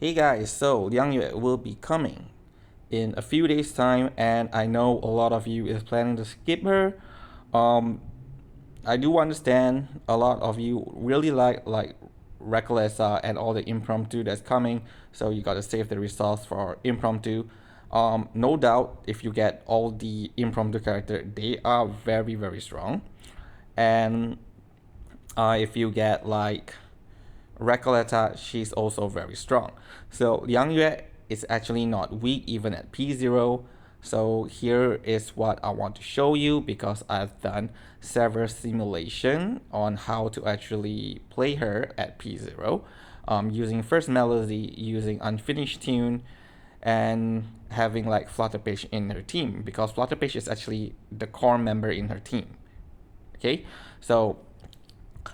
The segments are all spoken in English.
Hey guys, so Liang will be coming in a few days time, and I know a lot of you is planning to skip her. Um, I do understand a lot of you really like Recolesa and all the impromptu that's coming, so you gotta save the results for impromptu. No doubt, if you get all the impromptu character, they are very strong, and if you get like Recoleta, she's also very strong. So Liang Yue is actually not weak even at P0. So here is what I want to show you because I've done several simulation on how to actually play her at P0 using first melody, using unfinished tune, and having like Flutterpage in her team because Flutterpage is actually the core member in her team. Okay, so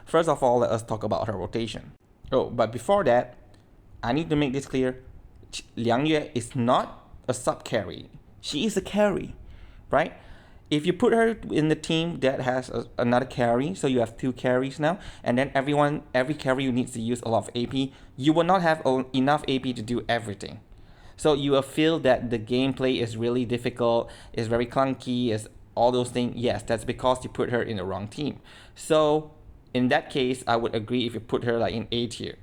first of all, let us talk about her rotation. Oh, but before that, I need to make this clear. Liang Yue is not a sub carry. She is a carry, right? If you put her in the team that has another carry, so you have two carries now, and then every carry needs to use a lot of AP, you will not have enough AP to do everything. So you will feel that the gameplay is really difficult, is very clunky, is all those things. Yes, that's because you put her in the wrong team. So in that case, I would agree if you put her like in A tier,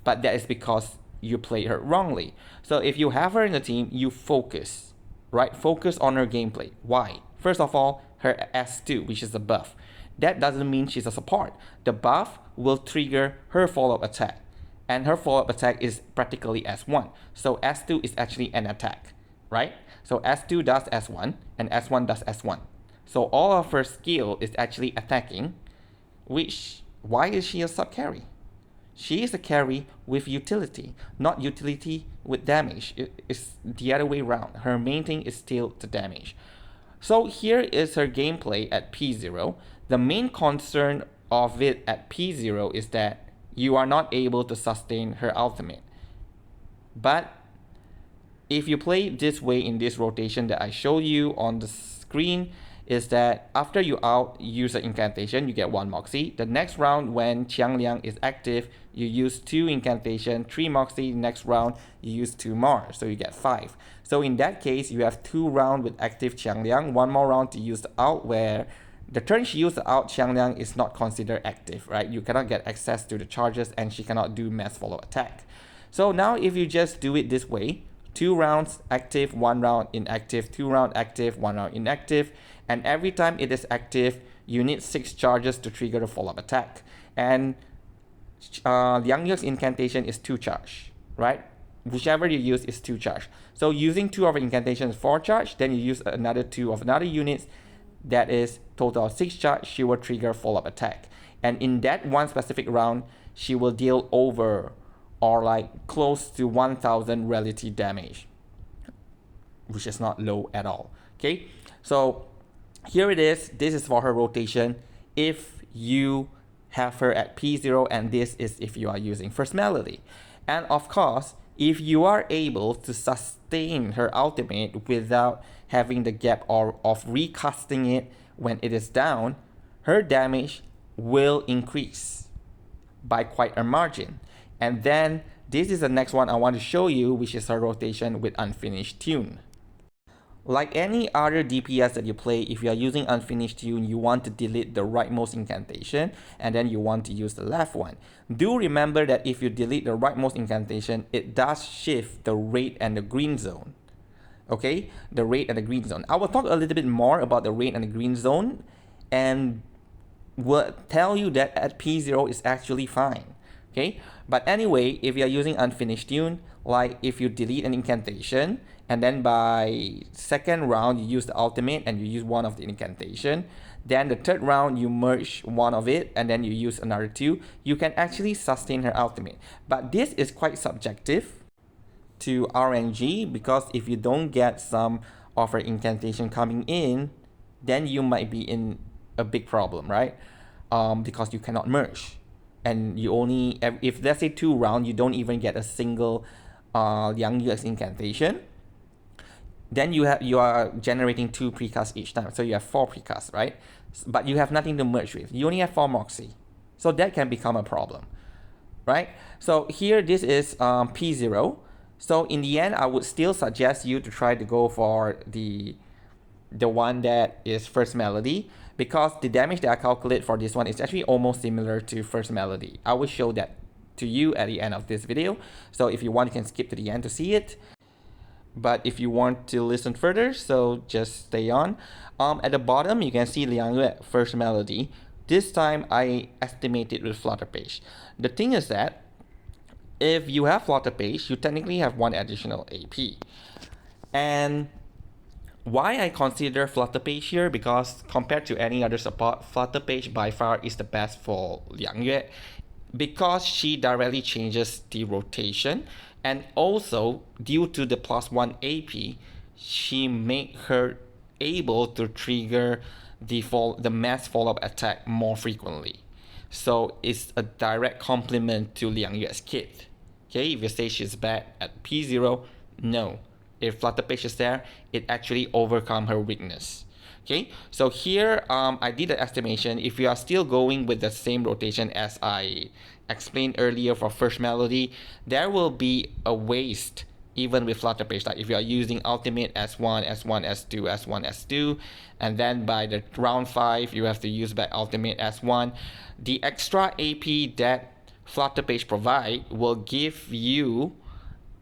but that is because you played her wrongly. So if you have her in the team, you focus, right? Focus on her gameplay. Why? First of all, her S2, which is a buff. That doesn't mean she's a support. The buff will trigger her follow-up attack, and her follow-up attack is practically S1. So S2 is actually an attack, right? So S2 does S1, and S1 does S1. So all of her skill is actually attacking, why is she a sub carry? She is a carry with utility, not utility with damage. It's the other way around. Her main thing is still the damage. So here is her gameplay at P0. The main concern of it at P0 is that you are not able to sustain her ultimate. But if you play this way in this rotation that I showed you on the screen, is that after you use an incantation, you get 1 Moxie. The next round, when Liang is active, you use 2 incantation, 3 Moxie. Next round, you use 2 more, so you get 5. So in that case, you have 2 rounds with active Liang, 1 more round to use the out, where the turn she used the out, Liang is not considered active, right? You cannot get access to the charges, and she cannot do mass follow attack. So now if you just do it this way, 2 rounds active, 1 round inactive, 2 round active, 1 round inactive, and every time it is active, you need 6 charges to trigger the follow-up attack. And Liang Yue's incantation is 2 charge, right? Whichever you use is 2 charge. So using 2 of incantation is 4 charge, then you use another 2 of another units, that is total of 6 charge, she will trigger follow-up attack. And in that one specific round, she will deal over or like close to 1000 relative damage, which is not low at all. Okay, so here it is. This is for her rotation if you have her at P0, and this is if you are using first melody. And of course, if you are able to sustain her ultimate without having the gap of recasting it when it is down, her damage will increase by quite a margin. And then this is the next one I want to show you, which is her rotation with unfinished tune. Like any other DPS that you play, if you are using unfinished tune, you want to delete the rightmost incantation and then you want to use the left one. Do remember that if you delete the rightmost incantation, it does shift the red and the green zone. Okay, the red and the green zone. I will talk a little bit more about the red and the green zone and will tell you that at P0 is actually fine. Okay, but anyway, if you're using unfinished tune, like if you delete an incantation and then by second round you use the ultimate and you use one of the incantation, then the third round you merge one of it and then you use another 2, you can actually sustain her ultimate. But this is quite subjective to RNG, because if you don't get some of her incantation coming in, then you might be in a big problem, right? Because you cannot merge. And you only, if let's say 2 rounds, you don't even get a single Liang Yue's incantation, then you are generating 2 precasts each time. So you have 4 precasts, right? But you have nothing to merge with. You only have 4 Moxie. So that can become a problem, right? So here, this is P0. So in the end, I would still suggest you to try to go for the one that is first melody, because the damage that I calculate for this one is actually almost similar to first melody. I will show that to you at the end of this video. So if you want, you can skip to the end to see it. But if you want to listen further, so just stay on. At the bottom, you can see Liang first melody. This time I estimated with Flutterpage. The thing is that if you have Flutterpage, you technically have one additional AP. And why I consider Flutterpage here, because compared to any other support, Flutterpage by far is the best for Liang, because she directly changes the rotation, and also due to the +1 AP, she make her able to trigger the mass follow-up attack more frequently. So it's a direct complement to Liang Yue's kit. Okay, if you say she's bad at P0, no. If Flutterpage is there, it actually overcome her weakness. Okay, so here I did the estimation. If you are still going with the same rotation as I explained earlier for first melody, there will be a waste even with Flutterpage. Like if you are using ultimate S1, S1, S2, S1, S2, and then by the round 5 you have to use back ultimate S1. The extra AP that Flutterpage provide will give you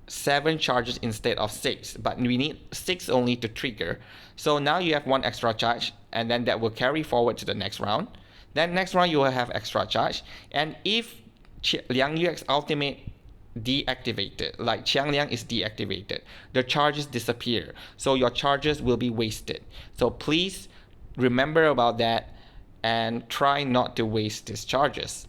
7 charges instead of 6, but we need 6 only to trigger. So now you have 1 extra charge, and then that will carry forward to the next round. Then next round you will have extra charge, and if Liang Yue's ultimate deactivated, like Qiang Liang is deactivated, the charges disappear, so your charges will be wasted. So please remember about that and try not to waste these charges.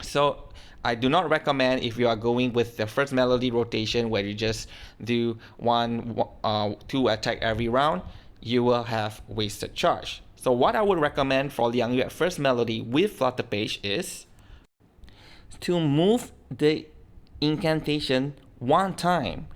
So I do not recommend if you are going with the first melody rotation where you just do 2 attack every round. You will have wasted charge. So what I would recommend for Liang Yue at first melody with Flutterpage is to move the incantation 1 time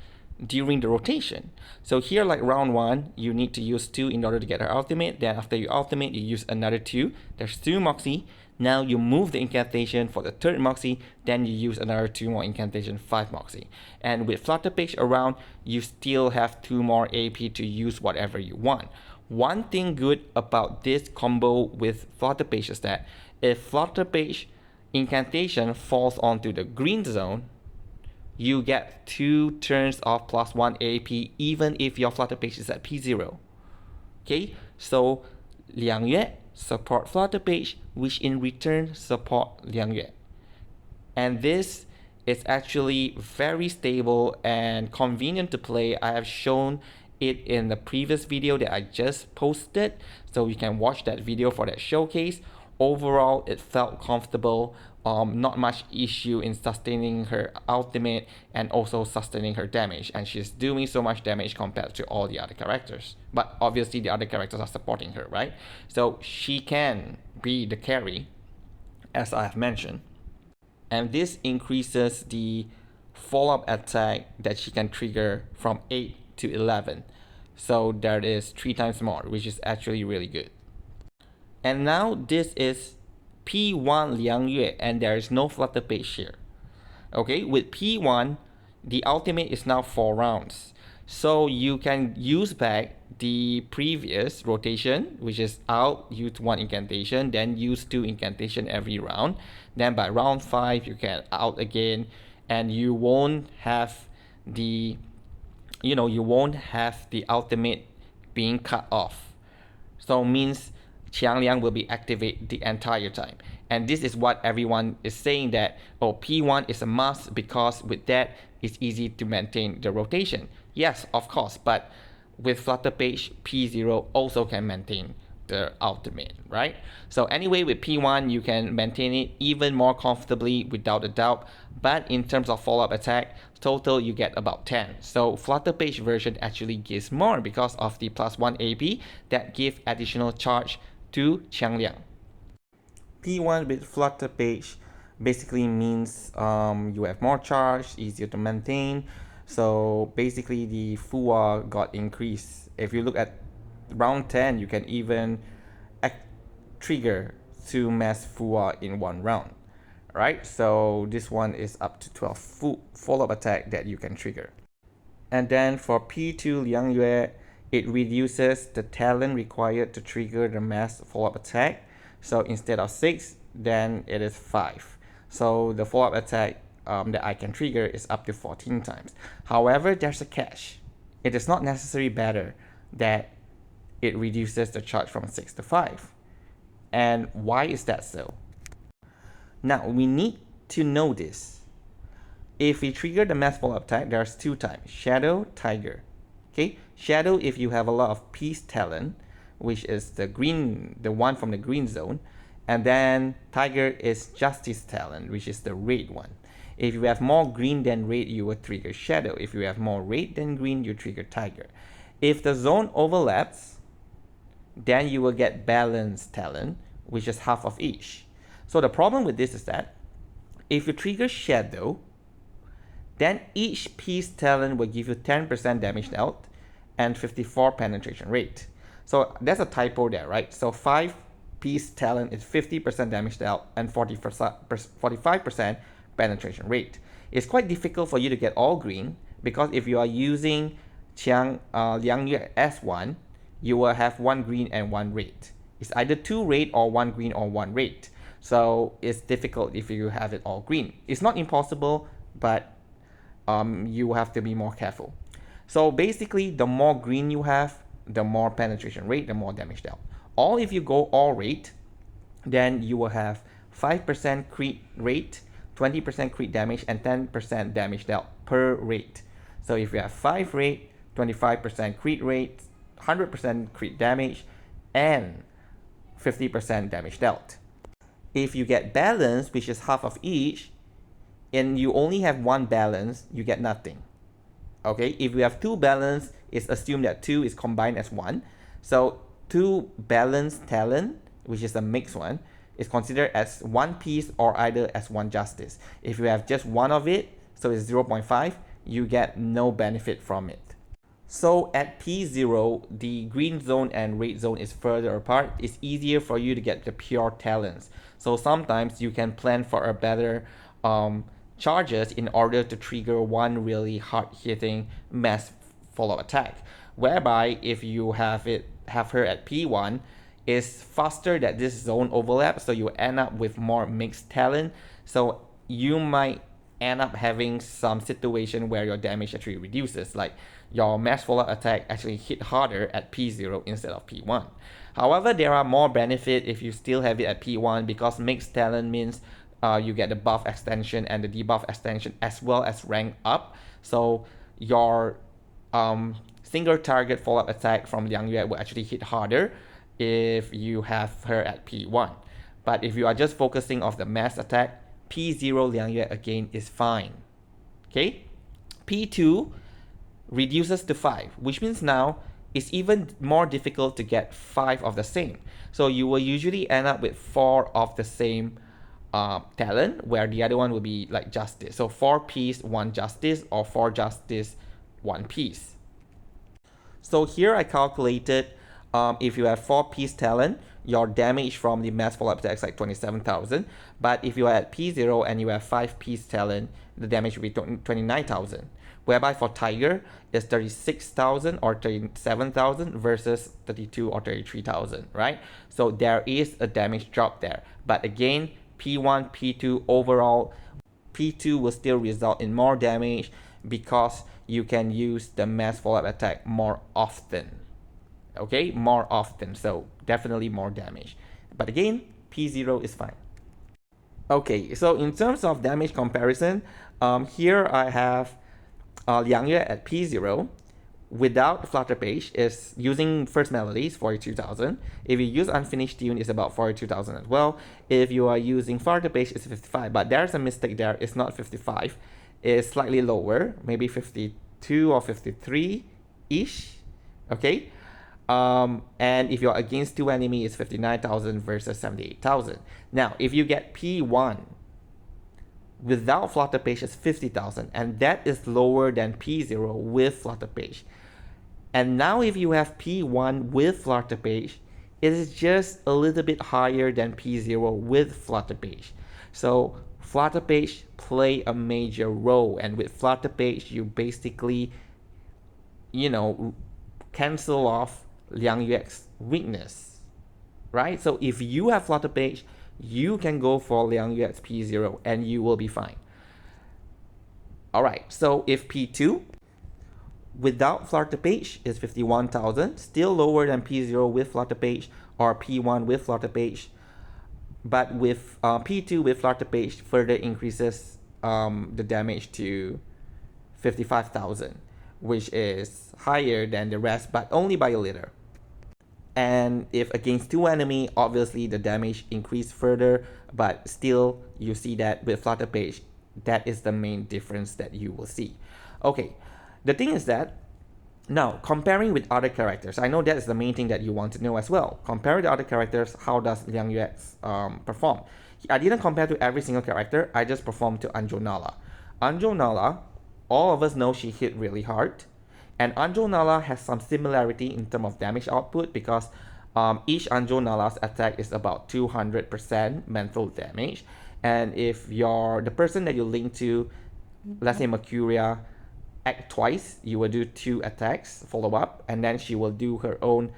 during the rotation. So here, like round 1, you need to use 2 in order to get her ultimate. Then after you ultimate, you use another 2. There's 2 Moxie. Now you move the incantation for the 3rd Moxie, then you use another 2 more incantation, 5 Moxie. And with Flutterpage around, you still have 2 more AP to use whatever you want. One thing good about this combo with Flutterpage is that if Flutterpage incantation falls onto the green zone, you get 2 turns of +1 AP even if your Flutterpage is at P0. Okay, so Liang Yue support Flutterpage, which in return support Liang Yue. And this is actually very stable and convenient to play. I have shown it in the previous video that I just posted, so you can watch that video for that showcase. Overall, it felt comfortable. Not much issue in sustaining her ultimate and also sustaining her damage, and she's doing so much damage compared to all the other characters. But obviously the other characters are supporting her, right? So she can be the carry, as I have mentioned. And this increases the follow-up attack that she can trigger from 8 to 11. So that is 3 times more, which is actually really good. And now this is P1 Liang Yue, and there is no Flutterpage here. Okay, with P1, the ultimate is now 4 rounds. So you can use back the previous rotation, which is out, use 1 incantation, then use 2 incantation every round. Then by round 5, you can out again, and you won't have the, you won't have the ultimate being cut off. So means Qiang Liang will be activated the entire time. And this is what everyone is saying, that, oh, P1 is a must because with that, it's easy to maintain the rotation. Yes, of course, but with Flutterpage, P0 also can maintain the ultimate, right? So anyway, with P1, you can maintain it even more comfortably without a doubt. But in terms of follow-up attack, total you get about 10. So Flutterpage version actually gives more because of the +1 AP that give additional charge to Qiang Liang. P1 with Flutterpage basically means you have more charge, easier to maintain. So basically the FUA got increased. If you look at round 10, you can even trigger 2 mass FUA in 1 round. Right? So this one is up to 12 follow-up attack that you can trigger. And then for P2 Liang Yue, it reduces the talent required to trigger the mass follow-up attack. So instead of 6, then it is 5. So the follow-up attack that I can trigger is up to 14 times. However, there's a catch. It is not necessarily better that it reduces the charge from 6 to 5. And why is that so? Now, we need to know this. If we trigger the mass follow-up attack, there's 2 types, Shadow, Tiger. Okay, Shadow if you have a lot of peace talent, which is the one from the green zone, and then Tiger is Justice talent, which is the red one. If you have more green than red, you will trigger Shadow. If you have more red than green, you trigger Tiger. If the zone overlaps, then you will get Balance talent, which is half of each. So the problem with this is that if you trigger Shadow, then each piece talent will give you 10% damage dealt and 54 penetration rate. So there's a typo there, right? So 5 piece talent is 50% damage dealt and 45% penetration rate. It's quite difficult for you to get all green because if you are using Liang Yue S1, you will have 1 green and 1 red. It's either 2 red or 1 green or 1 red. So it's difficult if you have it all green. It's not impossible, but you have to be more careful. So basically, the more green you have, the more penetration rate, the more damage dealt. Or if you go all red, then you will have 5% crit rate, 20% crit damage, and 10% damage dealt per rate. So if you have 5 rate, 25% crit rate, 100% crit damage, and 50% damage dealt. If you get balance, which is half of each, and you only have 1 balance, you get nothing. Okay, if you have 2 balance, it's assumed that 2 is combined as 1. So 2 balance talent, which is a mixed one, is considered as 1 piece or either as 1 justice. If you have just 1 of it, so it's 0.5, you get no benefit from it. So at P0, the green zone and red zone is further apart. It's easier for you to get the pure talents. So sometimes you can plan for a better charges in order to trigger one really hard-hitting mass follow attack. Whereby if you have her at P1, it's faster that this zone overlaps, so you end up with more mixed talent. So you might end up having some situation where your damage actually reduces, like your mass follow attack actually hit harder at P0 instead of P1. However, there are more benefit if you still have it at P1 because mixed talent means you get the buff extension and the debuff extension as well as rank up. So your single target follow-up attack from Liang Yue will actually hit harder if you have her at P1. But if you are just focusing on the mass attack, P0 Liang Yue again is fine. Okay? P2 reduces to 5, which means now it's even more difficult to get 5 of the same. So you will usually end up with 4 of the same talent, where the other one will be like justice. So 4 piece, 1 justice, or 4 justice, 1 piece. So here I calculated if you have 4 piece talent, your damage from the mass follow-up attack is like 27,000. But if you are at P0 and you have 5 piece talent, the damage will be 29,000. Whereby for Tiger, it's 36,000 or 37,000 versus 32 or 33,000, right? So there is a damage drop there. But again, P1, P2 overall, P2 will still result in more damage because you can use the mass follow-up attack more often. Okay, more often, so definitely more damage. But again, P0 is fine. Okay, so in terms of damage comparison, here I have Liang Yue at P0 without Flutterpage is using first melodies 42,000. If you use unfinished tune, it's about 42,000 as well. If you are using Flutterpage, it's 55, but there's a mistake there. It's not 55. It's slightly lower, maybe 52 or 53 ish. Okay. And if you're against 2 enemies, it's 59,000 versus 78,000. Now, if you get P1 without Flutterpage, it's 50,000, and that is lower than P0 with Flutterpage. And now if you have P1 with Flutterpage, it is just a little bit higher than P0 with Flutterpage. So Flutterpage play a major role, and with Flutterpage, you basically cancel off Liang Yue's weakness, right? So if you have Flutterpage, you can go for Liang Yue's P0 and you will be fine. Alright, so if P2 without Flutterpage is 51,000, still lower than P0 with Flutterpage or P1 with Flutterpage, but with P2 with Flutterpage further increases the damage to 55,000, which is higher than the rest, but only by a little. And if against two enemy, obviously the damage increased further, but still you see that with Flutterpage, that is the main difference that you will see. Okay, the thing is that now comparing with other characters, I know that is the main thing that you want to know as well. Compare the other characters, how does Liang Yue perform? I didn't compare to every single character, I just performed to Anjo Nala. Anjo Nala, all of us know she hit really hard. And Anjo Nala has some similarity in terms of damage output because each Anjo Nala's attack is about 200% mental damage. And if you're the person that you link to, let's say Mercuria, act twice, you will do 2 attacks, follow up, and then she will do her own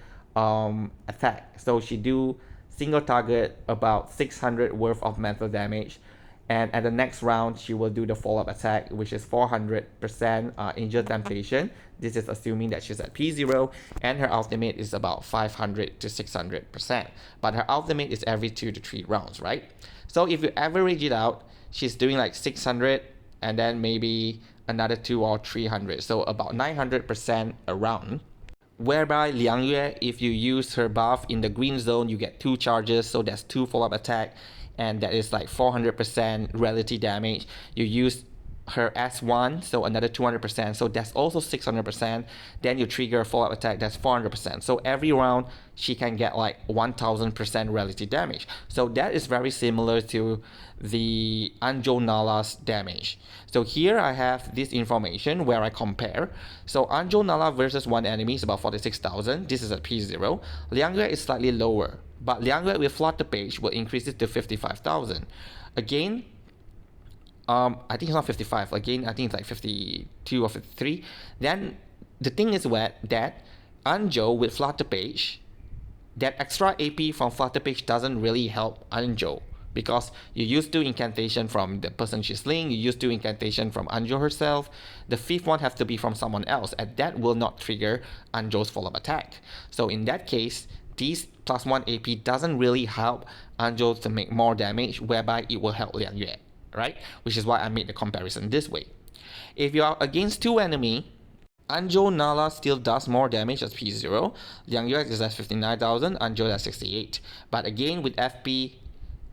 attack. So she do single target about 600 worth of mental damage. And at the next round, she will do the follow-up attack, which is 400% injured temptation. This is assuming that she's at P0, and her ultimate is about 500 to 600%. But her ultimate is every 2 to 3 rounds, right? So if you average it out, she's doing like 600, and then maybe another 2 or 300. So about 900% a round. Whereby Liang Yue, if you use her buff in the green zone, you get 2 charges, so that's 2 follow-up attack. And that is like 400% relative damage. You use her S1, so another 200%, so that's also 600%. Then you trigger a follow-up attack, that's 400%. So every round, she can get like 1000% relative damage. So that is very similar to the Anjo Nala's damage. So here I have this information where I compare. So Anjo Nala versus one enemy is about 46,000. This is at P0. Liang Yue is slightly lower, but Liang Yue with Flutterpage will increase it to 55,000. Again, I think it's not 55. Again, I think it's like 52 or 53. Then the thing is that Anjo with Flutterpage, that extra AP from Flutterpage doesn't really help Anjo because you use 2 incantation from the person she's slaying, you use 2 incantation from Anjo herself. The 5th one has to be from someone else, and that will not trigger Anjo's follow-up attack. So in that case, this +1 AP doesn't really help Anjo to make more damage, whereby it will help Liang Yue, right? Which is why I made the comparison this way. If you are against 2 enemy, Anjo Nala still does more damage as P0. Liang Yue is at 59,000, Anjo is at 68. But again, with FP,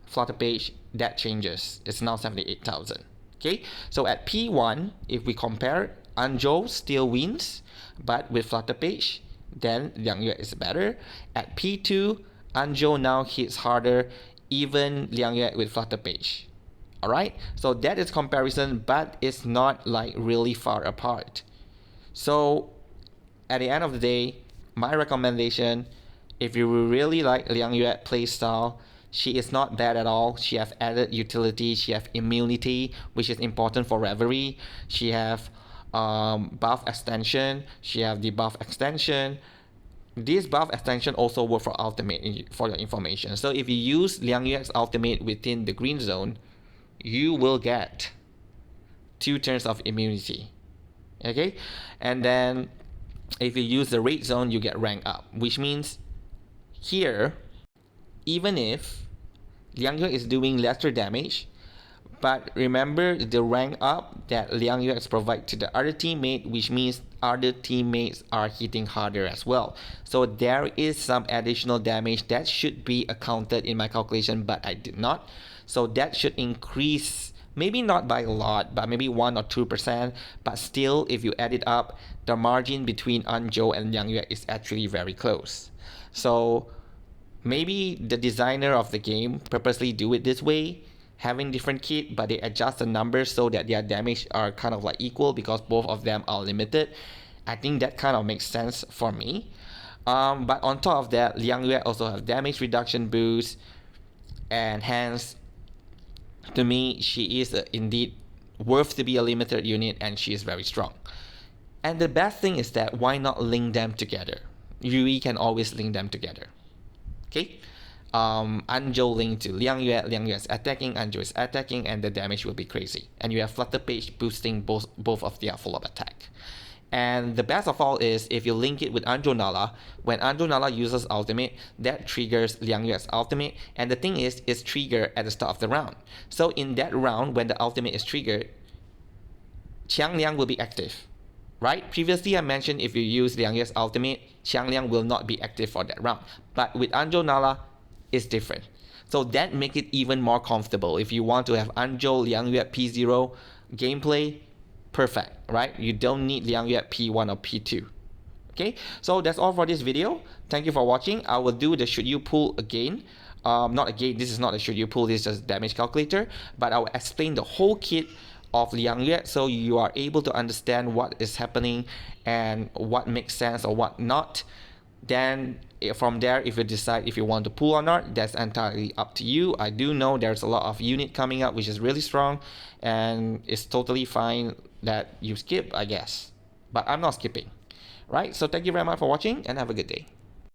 Flutterpage, that changes. It's now 78,000. Okay, so at P1, if we compare, Anjo still wins, but with Flutterpage, then Liang Yue is better. At P2, Anjo now hits harder, even Liang Yue with Flutterpage. Alright, so that is comparison, but it's not like really far apart. So at the end of the day, my recommendation, if you really like Liang Yue playstyle, she is not bad at all. She have added utility, she have immunity, which is important for Reverie. She have buff extension, she have debuff extension. This buff extension also work for ultimate, for your information. So if you use Liang Yue's ultimate within the green zone, you will get 2 turns of immunity. Okay, and then if you use the red zone, you get rank up, which means here, even if Liang Yue is doing lesser damage, but remember the rank up that Liang Yue provide to the other teammate, which means other teammates are hitting harder as well. So there is some additional damage that should be accounted in my calculation, but I did not. So that should increase, maybe not by a lot, but maybe 1 or 2%. But still, if you add it up, the margin between Anjo and Liang Yue is actually very close. So maybe the designer of the game purposely do it this way, having different kit, but they adjust the numbers so that their damage are kind of like equal because both of them are limited. I think that kind of makes sense for me. But on top of that, Liang Yue also have damage reduction boost, and hence, to me, she is indeed worth to be a limited unit, and she is very strong. And the best thing is that why not link them together? Yui can always link them together. Okay? Anjo link to Liang Yue is attacking, Anjo is attacking, and the damage will be crazy. And you have Flutterpage boosting both of their follow-up attack. And the best of all is if you link it with Anjo Nala, when Anjo Nala uses ultimate, that triggers Liang Yue's ultimate. And the thing is, it's triggered at the start of the round. So in that round, when the ultimate is triggered, Qiang Liang will be active. Right? Previously I mentioned if you use Liang Yue's ultimate, Qiang Liang will not be active for that round. But with Anjo Nala, it's different. So that makes it even more comfortable. If you want to have Anjo Liang Yue P0 gameplay, perfect, right? You don't need Liang Yue P1 or P2. Okay, so that's all for this video. Thank you for watching. I will do the should you pull again. Not again, this is not a should you pull, this is just damage calculator. But I will explain the whole kit of Liang Yue so you are able to understand what is happening and what makes sense or what not. Then from there, if you decide if you want to pull or not, that's entirely up to you. I do know there's a lot of unit coming up which is really strong, and it's totally fine that you skip, I guess. But I'm not skipping. Right? So thank you very much for watching and have a good day.